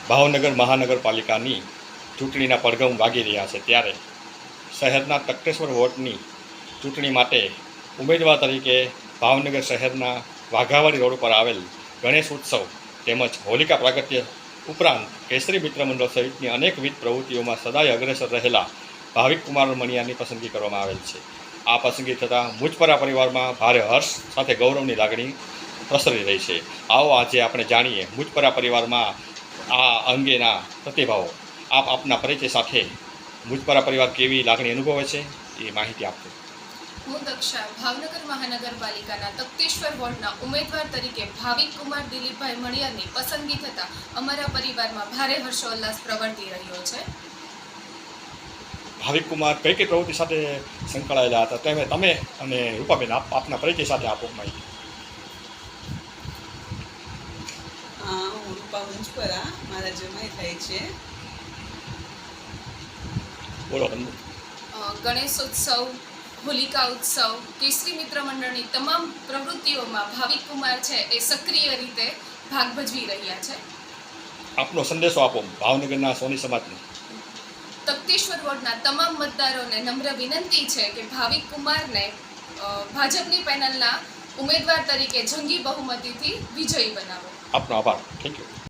ભાવનગર મહાનગરપાલિકાની ચૂંટણીના પડઘમ વાગી રહ્યા છે, ત્યારે શહેરના તખતેશ્વર વોર્ડની ચૂંટણી માટે ઉમેદવાર તરીકે ભાવનગર શહેરના વાઘાવાડી રોડ પર આવેલ ગણેશ ઉત્સવ તેમજ હોલિકા પ્રાગટ્ય ઉપરાંત કેસરી મિત્ર મંડળ સહિતની અનેકવિધ પ્રવૃત્તિઓમાં સદાય અગ્રેસર રહેલા ભાવિક કુમાર મણિયારની પસંદગી કરવામાં આવેલ છે. આ પસંદગી થતાં મુજપરા પરિવારમાં ભારે હર્ષ સાથે ગૌરવની લાગણી પ્રસરી રહી છે. આવો આજે આપણે જાણીએ મુજપરા પરિવારમાં આ અંગેના પ્રતિભાવો. આપના પરિચય સાથે મુજપરા પરિવાર કેવી લાગણી અનુભવે છે એ માહિતી આપજો. હું દક્ષા ભાવનગર મહાનગરપાલિકાના તખતેશ્વર વોર્ડના ઉમેદવાર તરીકે ભાવિક કુમાર દિલીપભાઈ મણિયારની પસંદગી થતાં અમારા પરિવારમાં ભારે હર્ષોલ્લાસ પ્રવર્તી રહ્યો છે. ભાવિક કુમાર કઈ કઈ પ્રવૃત્તિ સાથે સંકળાયેલા હતા તમે અને રૂપાબેન આપના પરિચય સાથે આપો માહિતી. હું રૂપા મુજપરા, મારા જમાઈ થાય છે. બોલો તમને. ગણેશ ઉત્સવ, હોલિકા ઉત્સવ, કેસરી મિત્ર મંડળની તમામ પ્રવૃત્તિઓમાં ભાવિક કુમાર છે એ સક્રિય રીતે ભાગ ભજવી રહ્યા છે. આપનો સંદેશો આપો ભાવનગરના સોની સમાજને. તખતેશ્વર વોર્ડના તમામ મતદારોને નમ્ર વિનંતી છે કે ભાવિક કુમારને ભાજપની પેનલના ઉમેદવાર તરીકે જંગી બહુમતીથી વિજયી બનાવો. આપનો આભાર. Thank you.